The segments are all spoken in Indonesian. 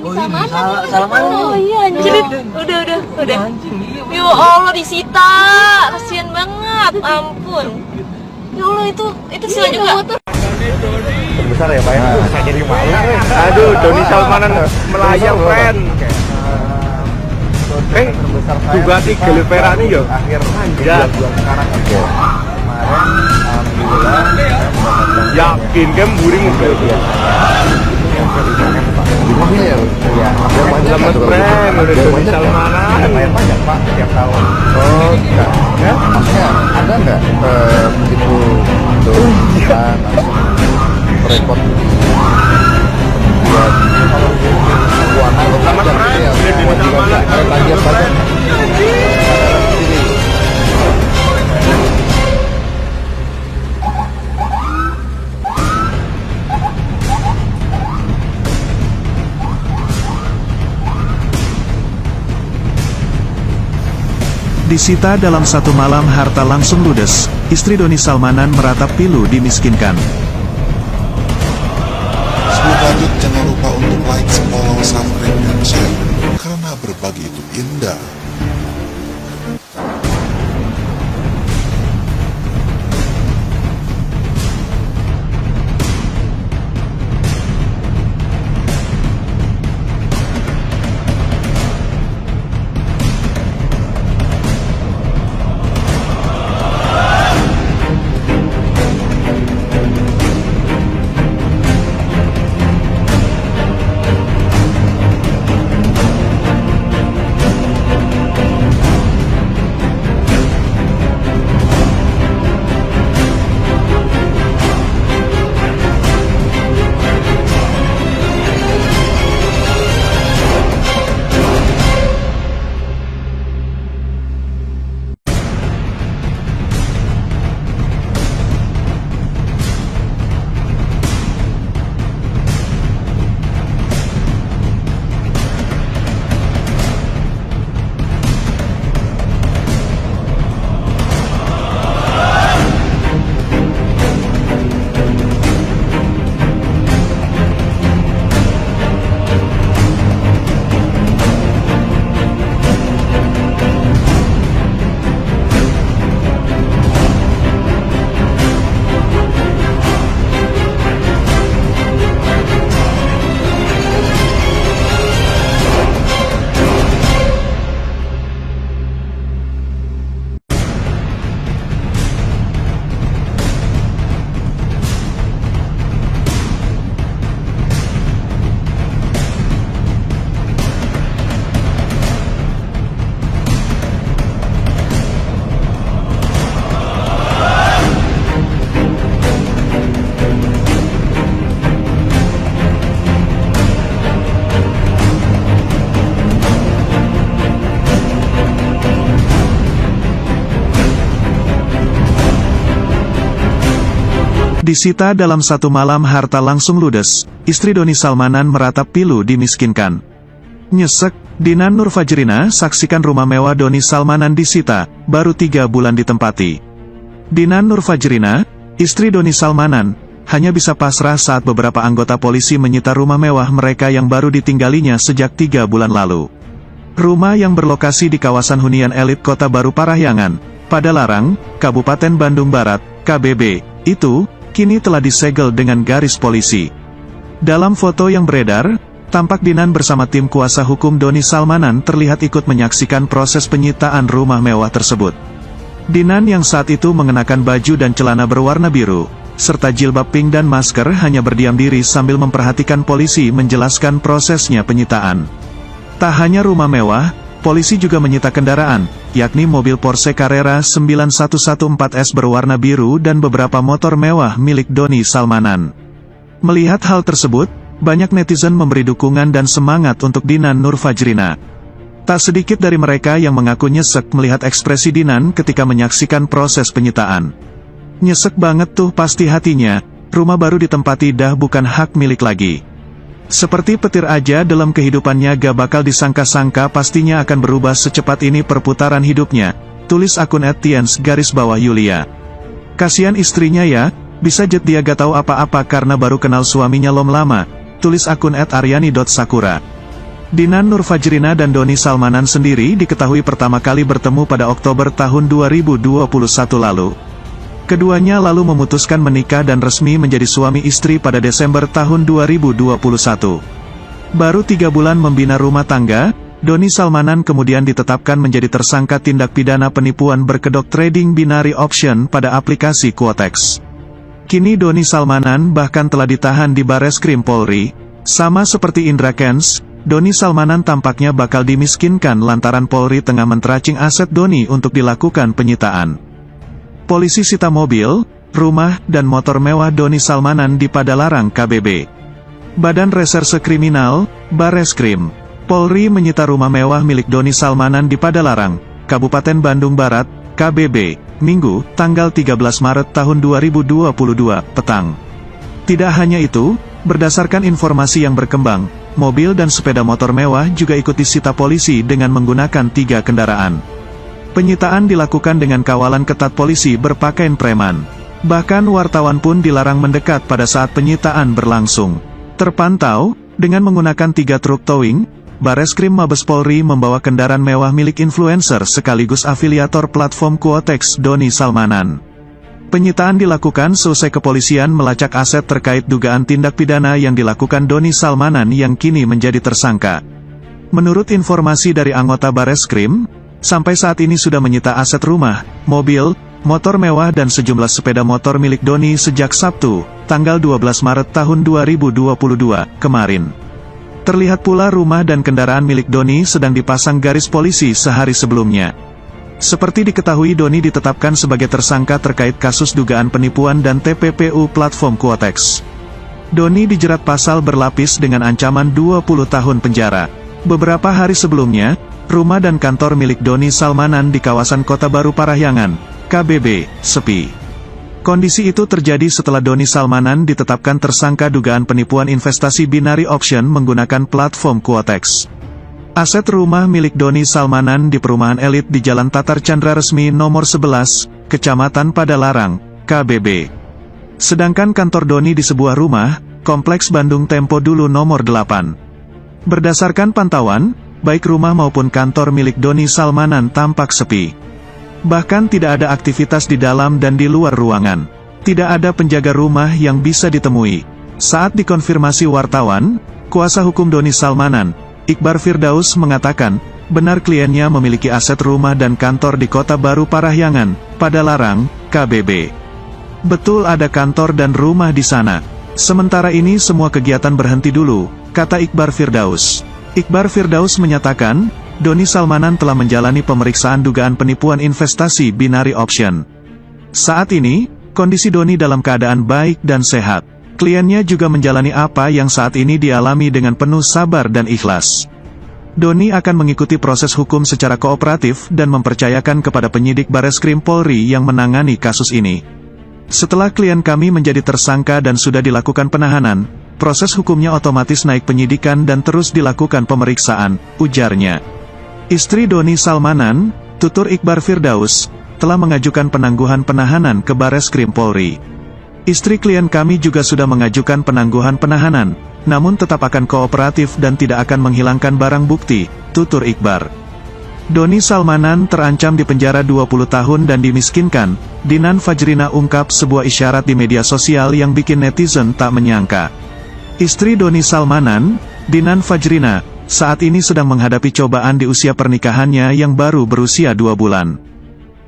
Doni Oh, ini Salmanan. Salmanan Oh ini. iya anjir. Udah. Anjing, iya. Ya Allah disita. Kasihan banget. Ampun. Ya Allah itu sila juga. Besar ya Pak ya? Saya jadi malu. Aduh, Doni Salmanan melayang friend. Terbesar saya. Bugatti Gelivera nih yo. Akhir Ya. bulan sekarang aja. Kemarin alhamdulillah Yakin kan mburi mobil dia. di mobil ya. Iya. Selamat friend, udah Doni Salmanan. Bayar pajak Pak setiap tahun. Oh, enggak. Ya, maksudnya ada nggak begitu untuk kita langsung repot buat kalau keuangan lo Selamat pajak friend, ya udah Doni kewajiban Salmanan. pajak pajak. Disita dalam satu malam harta langsung ludes, istri Doni Salmanan meratap pilu dimiskinkan. Sebelum lanjut, jangan lupa untuk like, follow, subscribe, dan share. Karena berbagi itu indah. Disita dalam satu malam harta langsung ludes, istri Doni Salmanan meratap pilu dimiskinkan. Nyesek, Dinan Nur Fajrina saksikan rumah mewah Doni Salmanan disita, baru 3 bulan ditempati. Dinan Nur Fajrina, istri Doni Salmanan, hanya bisa pasrah saat beberapa anggota polisi menyita rumah mewah mereka yang baru ditinggalinya sejak 3 bulan lalu. Rumah yang berlokasi di kawasan hunian elit Kota Baru Parahyangan, Padalarang, Kabupaten Bandung Barat, KBB, itu kini telah disegel dengan garis polisi. Dalam foto yang beredar, tampak Dinan bersama tim kuasa hukum Doni Salmanan terlihat ikut menyaksikan proses penyitaan rumah mewah tersebut. Dinan yang saat itu mengenakan baju dan celana berwarna biru, serta jilbab pink dan masker hanya berdiam diri sambil memperhatikan polisi menjelaskan prosesnya penyitaan. Tak hanya rumah mewah, polisi juga menyita kendaraan, yakni mobil Porsche Carrera 9114S berwarna biru dan beberapa motor mewah milik Doni Salmanan. Melihat hal tersebut, banyak netizen memberi dukungan dan semangat untuk Dinan Nur Fajrina. Tak sedikit dari mereka yang mengaku nyesek melihat ekspresi Dinan ketika menyaksikan proses penyitaan. Nyesek banget tuh pasti hatinya, rumah baru ditempati dah bukan hak milik lagi. Seperti petir aja dalam kehidupannya gak bakal disangka-sangka pastinya akan berubah secepat ini perputaran hidupnya, tulis akun @tiens_Yulia. Kasian istrinya ya, bisa jet dia gak tahu apa-apa karena baru kenal suaminya lom lama, tulis akun @aryani.sakura. Dinan Nurfajrina dan Doni Salmanan sendiri diketahui pertama kali bertemu pada Oktober tahun 2021 lalu. Keduanya lalu memutuskan menikah dan resmi menjadi suami istri pada Desember tahun 2021. Baru 3 bulan membina rumah tangga, Doni Salmanan kemudian ditetapkan menjadi tersangka tindak pidana penipuan berkedok trading binary option pada aplikasi Quotex. Kini Doni Salmanan bahkan telah ditahan di Bareskrim Polri. Sama seperti Indra Kents, Doni Salmanan tampaknya bakal dimiskinkan lantaran Polri tengah menteracing aset Doni untuk dilakukan penyitaan. Polisi sita mobil, rumah, dan motor mewah Doni Salmanan di Padalarang KBB. Badan Reserse Kriminal, Bareskrim Polri menyita rumah mewah milik Doni Salmanan di Padalarang, Kabupaten Bandung Barat, KBB, Minggu, tanggal 13 Maret tahun 2022, petang. Tidak hanya itu, berdasarkan informasi yang berkembang, mobil dan sepeda motor mewah juga ikut disita polisi dengan menggunakan 3 kendaraan. Penyitaan dilakukan dengan kawalan ketat polisi berpakaian preman. Bahkan wartawan pun dilarang mendekat pada saat penyitaan berlangsung. Terpantau, dengan menggunakan 3 truk towing, Bareskrim Mabes Polri membawa kendaraan mewah milik influencer sekaligus afiliator platform Quotex Doni Salmanan. Penyitaan dilakukan seusai kepolisian melacak aset terkait dugaan tindak pidana yang dilakukan Doni Salmanan yang kini menjadi tersangka. Menurut informasi dari anggota Bareskrim, sampai saat ini sudah menyita aset rumah, mobil, motor mewah dan sejumlah sepeda motor milik Doni sejak Sabtu, tanggal 12 Maret tahun 2022, kemarin. Terlihat pula rumah dan kendaraan milik Doni sedang dipasang garis polisi sehari sebelumnya. Seperti diketahui Doni ditetapkan sebagai tersangka terkait kasus dugaan penipuan dan TPPU platform Quotex. Doni dijerat pasal berlapis dengan ancaman 20 tahun penjara. Beberapa hari sebelumnya, rumah dan kantor milik Doni Salmanan di kawasan Kota Baru Parahyangan, KBB, sepi. Kondisi itu terjadi setelah Doni Salmanan ditetapkan tersangka dugaan penipuan investasi binary option menggunakan platform Quotex. Aset rumah milik Doni Salmanan di perumahan elit di Jalan Tatar Chandra Resmi nomor 11, Kecamatan Padalarang, KBB. Sedangkan kantor Doni di sebuah rumah, Kompleks Bandung Tempo Dulu nomor 8. Berdasarkan pantauan, baik rumah maupun kantor milik Doni Salmanan tampak sepi. Bahkan tidak ada aktivitas di dalam dan di luar ruangan. Tidak ada penjaga rumah yang bisa ditemui. Saat dikonfirmasi wartawan, kuasa hukum Doni Salmanan, Iqbar Firdaus mengatakan, benar kliennya memiliki aset rumah dan kantor di Kota Baru Parahyangan, Padalarang, KBB. Betul ada kantor dan rumah di sana. Sementara ini semua kegiatan berhenti dulu, kata Iqbar Firdaus. Iqbar Firdaus menyatakan, Doni Salmanan telah menjalani pemeriksaan dugaan penipuan investasi binary option. Saat ini, kondisi Doni dalam keadaan baik dan sehat. Kliennya juga menjalani apa yang saat ini dialami dengan penuh sabar dan ikhlas. Doni akan mengikuti proses hukum secara kooperatif dan mempercayakan kepada penyidik Bareskrim Polri yang menangani kasus ini. Setelah klien kami menjadi tersangka dan sudah dilakukan penahanan, proses hukumnya otomatis naik penyidikan dan terus dilakukan pemeriksaan, ujarnya. Istri Doni Salmanan, tutur Iqbar Firdaus, telah mengajukan penangguhan penahanan ke Bareskrim Polri. Istri klien kami juga sudah mengajukan penangguhan penahanan, namun tetap akan kooperatif dan tidak akan menghilangkan barang bukti, tutur Iqbar. Doni Salmanan terancam di penjara 20 tahun dan dimiskinkan, Dinan Fajrina ungkap sebuah isyarat di media sosial yang bikin netizen tak menyangka. Istri Doni Salmanan, Dinan Fajrina, saat ini sedang menghadapi cobaan di usia pernikahannya yang baru berusia 2 bulan.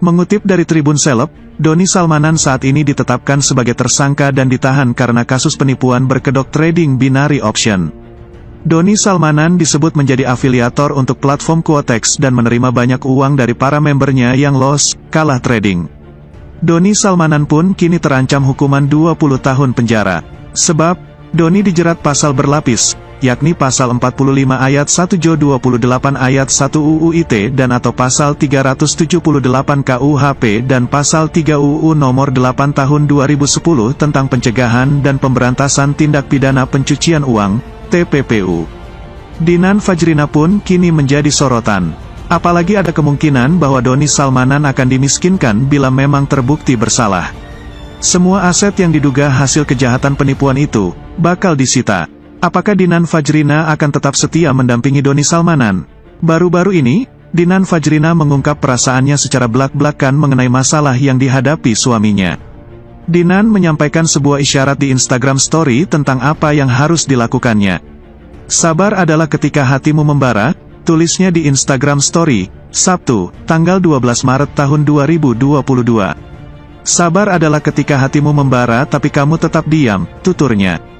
Mengutip dari Tribun Seleb, Doni Salmanan saat ini ditetapkan sebagai tersangka dan ditahan karena kasus penipuan berkedok trading binary option. Doni Salmanan disebut menjadi afiliator untuk platform Quotex dan menerima banyak uang dari para membernya yang loss, kalah trading. Doni Salmanan pun kini terancam hukuman 20 tahun penjara. Sebab, Doni dijerat pasal berlapis, yakni pasal 45 ayat 1 Jo 28 ayat 1 UU ITE dan atau pasal 378 KUHP dan pasal 3 UU nomor 8 tahun 2010 tentang pencegahan dan pemberantasan tindak pidana pencucian uang, TPPU. Dinan Fajrina pun kini menjadi sorotan. Apalagi ada kemungkinan bahwa Doni Salmanan akan dimiskinkan bila memang terbukti bersalah. Semua aset yang diduga hasil kejahatan penipuan itu bakal disita. Apakah Dinan Fajrina akan tetap setia mendampingi Doni Salmanan? Baru-baru ini, Dinan Fajrina mengungkap perasaannya secara belak-belakan mengenai masalah yang dihadapi suaminya. Dinan menyampaikan sebuah isyarat di Instagram Story tentang apa yang harus dilakukannya. Sabar adalah ketika hatimu membara, tulisnya di Instagram Story, Sabtu, tanggal 12 Maret tahun 2022. Sabar adalah ketika hatimu membara tapi kamu tetap diam, tuturnya.